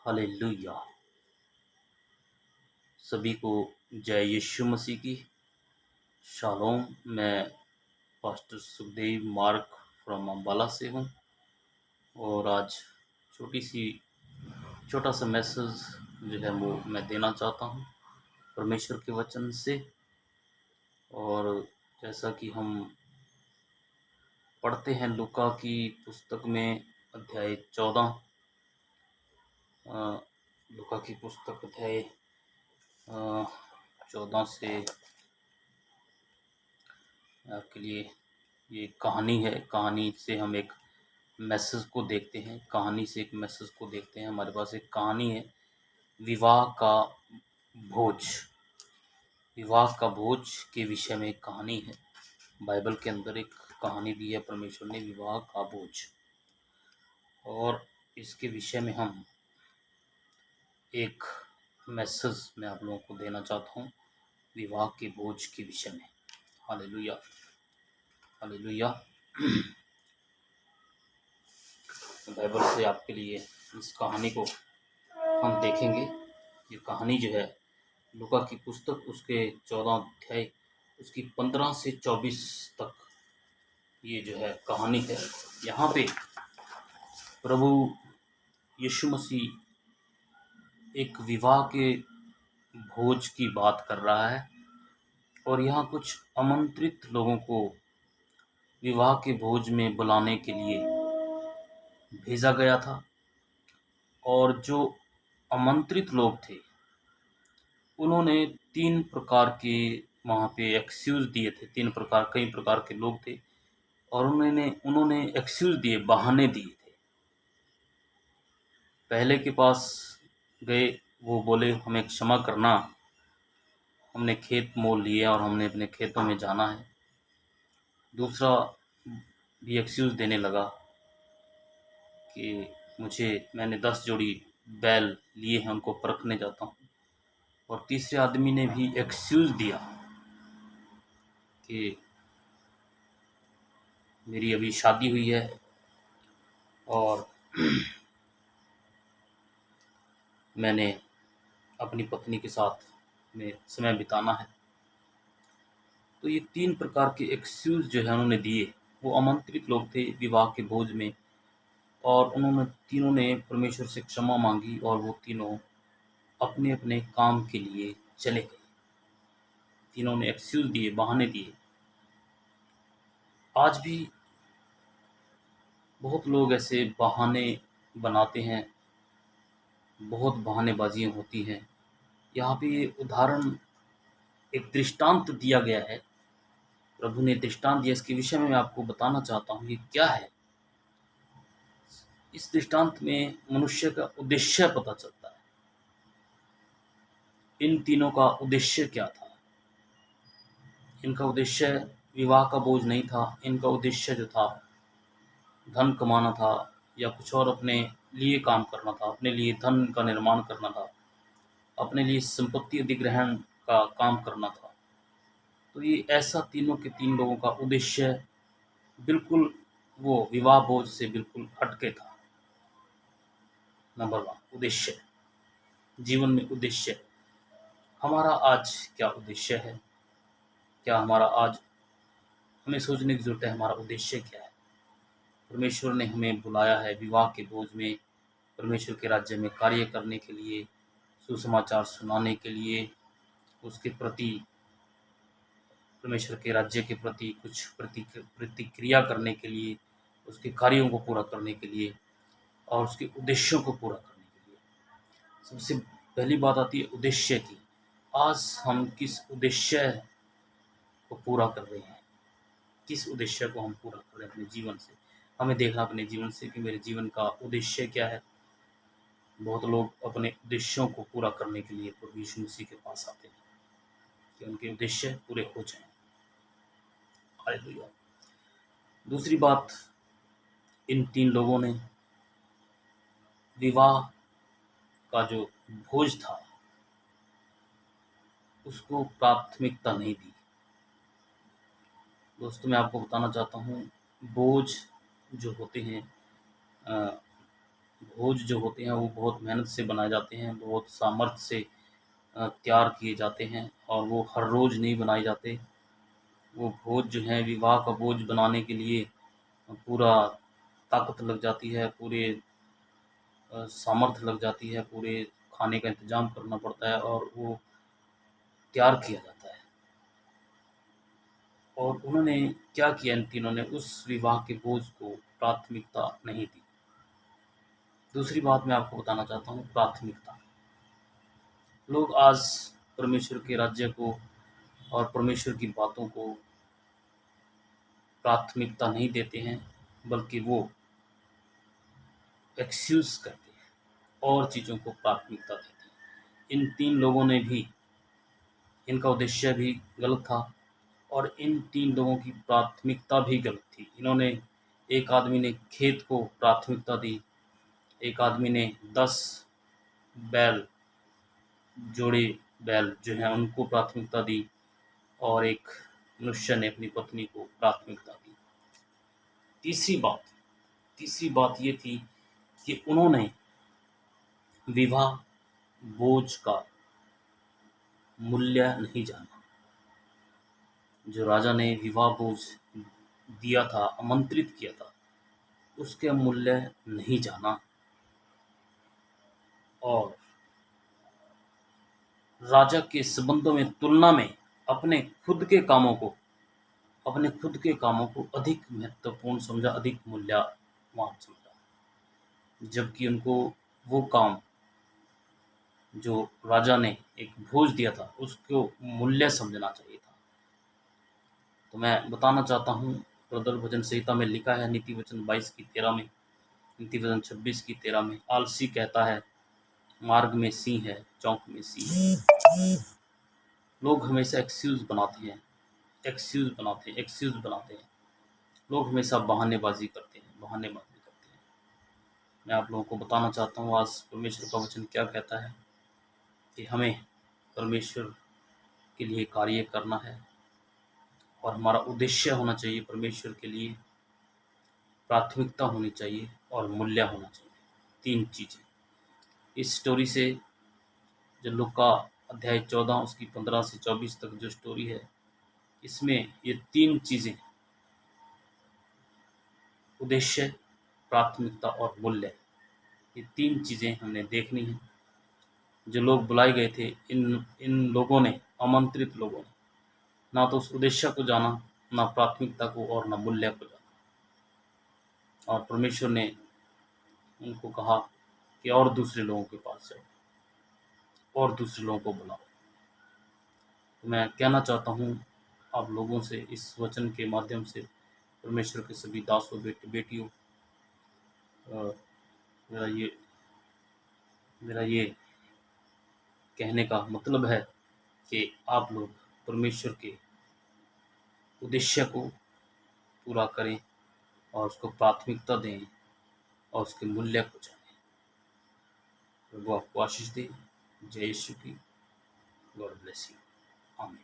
Hallelujah. सभी को जय यीशु मसीह की। शालोम। मैं pastor Sukhdev mark from Ambala से हूँ और आज छोटा सा मैसेज जो है वो मैं देना चाहता हूँ परमेश्वर के वचन से। और जैसा कि हम पढ़ते हैं लूका की पुस्तक में अध्याय 14, लूका की पुस्तक अध्याय 14 से आपके लिए ये कहानी है। कहानी से हम एक मैसेज को देखते हैं। हमारे पास एक कहानी है, विवाह का भोज। विवाह का भोज के विषय में एक कहानी है। बाइबल के अंदर एक कहानी दी है परमेश्वर ने, विवाह का भोज। और इसके विषय में हम एक मैसेज मैं आप लोगों को देना चाहता हूँ, विवाह के भोज के विषय में। Hallelujah, hallelujah. बाइबल से आपके लिए इस कहानी को हम देखेंगे। ये कहानी जो है लूका की पुस्तक उसके 14 अध्याय उसकी 15 से 24 तक ये जो है कहानी है। यहाँ पे प्रभु यीशु मसीह एक विवाह के भोज की बात कर रहा है और यहाँ कुछ आमंत्रित लोगों को विवाह के भोज में बुलाने के लिए भेजा गया था। और जो आमंत्रित लोग थे उन्होंने 3 प्रकार के वहाँ पे एक्सक्यूज़ दिए थे। कई प्रकार के लोग थे और उन्होंने एक्सक्यूज़ दिए, बहाने दिए थे। पहले के पास गए, वो बोले हमें क्षमा करना, हमने खेत मोल लिए और हमने अपने खेतों में जाना है। दूसरा भी एक्सक्यूज़ देने लगा कि मैंने 10 जोड़ी बैल लिए हैं, उनको परखने जाता हूँ। और तीसरे आदमी ने भी एक्सक्यूज़ दिया कि मेरी अभी शादी हुई है और मैंने अपनी पत्नी के साथ में समय बिताना है। तो ये 3 प्रकार के एक्सक्यूज़ जो है उन्होंने दिए। वो आमंत्रित लोग थे विवाह के भोज में और तीनों ने परमेश्वर से क्षमा मांगी और वो तीनों अपने अपने काम के लिए चले गए। तीनों ने एक्सक्यूज़ दिए, बहाने दिए। आज भी बहुत लोग ऐसे बहाने बनाते हैं, बहुत बहानेबाजियाँ होती हैं। यहाँ पे ये उदाहरण, एक दृष्टांत दिया गया है। प्रभु ने दृष्टांत दिया, इसके विषय में मैं आपको बताना चाहता हूँ ये क्या है। इस दृष्टांत में मनुष्य का उद्देश्य पता चलता है। इन तीनों का उद्देश्य क्या था? इनका उद्देश्य विवाह का बोझ नहीं था। इनका उद्देश्य जो था धन कमाना था या कुछ और अपने लिए काम करना था, अपने लिए धन का निर्माण करना था, अपने लिए संपत्ति अधिग्रहण का काम करना था। तो ये ऐसा तीनों के तीन लोगों का उद्देश्य बिल्कुल वो विवाह भोज से बिल्कुल हटके था। नंबर 1, उद्देश्य। जीवन में उद्देश्य। हमारा आज क्या उद्देश्य है? क्या हमारा आज हमें सोचने की ज़रूरत है, हमारा उद्देश्य क्या है? परमेश्वर ने हमें बुलाया है विवाह के भोज में, परमेश्वर के राज्य में कार्य करने के लिए, सुसमाचार सुनाने के लिए, उसके प्रति, परमेश्वर के राज्य के प्रति कुछ प्रतिक्रिया करने के लिए, उसके कार्यों को पूरा करने के लिए और उसके उद्देश्यों को पूरा करने के लिए। सबसे पहली बात आती है उद्देश्य की। आज हम किस उद्देश्य को पूरा कर रहे हैं? किस उद्देश्य को हम पूरा कर रहे हैं अपने जीवन से? हमें देखना अपने जीवन से कि मेरे जीवन का उद्देश्य क्या है। बहुत लोग अपने उद्देश्यों को पूरा करने के लिए प्रभु यीशु मसीह के पास आते हैं कि उनके उद्देश्य पूरे हो जाएं। हालेलुया। दूसरी बात, इन 3 लोगों ने विवाह का जो भोज था उसको प्राथमिकता नहीं दी। दोस्तों, मैं आपको बताना चाहता हूँ, बोझ जो होते हैं भोज जो होते हैं वो बहुत मेहनत से बनाए जाते हैं, बहुत सामर्थ्य से तैयार किए जाते हैं और वो हर रोज़ नहीं बनाए जाते। वो भोज जो है, विवाह का भोज बनाने के लिए पूरा ताकत लग जाती है, पूरे सामर्थ्य लग जाती है, पूरे खाने का इंतज़ाम करना पड़ता है और वो तैयार किया जाता है। और उन्होंने क्या किया, इन तीनों ने उस विवाह के भोज को प्राथमिकता नहीं दी। दूसरी बात मैं आपको बताना चाहता हूँ, प्राथमिकता। लोग आज परमेश्वर के राज्य को और परमेश्वर की बातों को प्राथमिकता नहीं देते हैं, बल्कि वो एक्सक्यूज़ करते हैं और चीज़ों को प्राथमिकता देते हैं। इन 3 लोगों ने भी, इनका उद्देश्य भी गलत था और इन 3 लोगों की प्राथमिकता भी गलत थी। इन्होंने, एक आदमी ने खेत को प्राथमिकता दी, एक आदमी ने 10 बैल, जोड़े बैल जो हैं उनको प्राथमिकता दी और एक मनुष्य ने अपनी पत्नी को प्राथमिकता दी। तीसरी बात ये थी कि उन्होंने विवाह भोज का मूल्य नहीं जाना। जो राजा ने विवाह भोज दिया था, आमंत्रित किया था, उसके मूल्य नहीं जाना और राजा के संबंधों में तुलना में अपने खुद के कामों को अधिक महत्वपूर्ण समझा, अधिक मूल्यवान समझा। जबकि उनको वो काम जो राजा ने एक भोज दिया था, उसको मूल्य समझना चाहिए था। तो मैं बताना चाहता हूँ, प्रदल भजन संहिता में लिखा है, नीति वचन 22 की 13 में, नीति वचन 26 की 13 में, आलसी कहता है मार्ग में सिंह है, चौक में सिंह है। लोग हमेशा एक्सक्यूज़ बनाते हैं। लोग हमेशा बहानेबाज़ी करते हैं। मैं आप लोगों को बताना चाहता हूँ, आज परमेश्वर का वचन क्या कहता है कि हमें परमेश्वर के लिए कार्य करना है और हमारा उद्देश्य होना चाहिए परमेश्वर के लिए, प्राथमिकता होनी चाहिए और मूल्य होना चाहिए। 3 चीज़ें। इस स्टोरी से, जो लूका अध्याय 14 उसकी 15 से 24 तक जो स्टोरी है, इसमें ये 3 चीज़ें, उद्देश्य, प्राथमिकता और मूल्य, ये 3 चीज़ें हमने देखनी हैं। जो लोग बुलाए गए थे, इन लोगों ने, आमंत्रित लोगों ने, ना तो उस उद्देश्य को जाना, ना प्राथमिकता को और ना मूल्य को जाना। और परमेश्वर ने उनको कहा कि और दूसरे लोगों के पास जाओ और दूसरे लोगों को बुलाओ। तो मैं कहना चाहता हूँ आप लोगों से, इस वचन के माध्यम से, परमेश्वर के सभी दासों बेटियों, मेरा ये मेरा ये कहने का मतलब है कि आप लोग परमेश्वर के उद्देश्य को पूरा करें और उसको प्राथमिकता दें और उसके मूल्य को जानें। प्रभु आपको आशीष दे। जय यीशु की। God bless you. आमीन।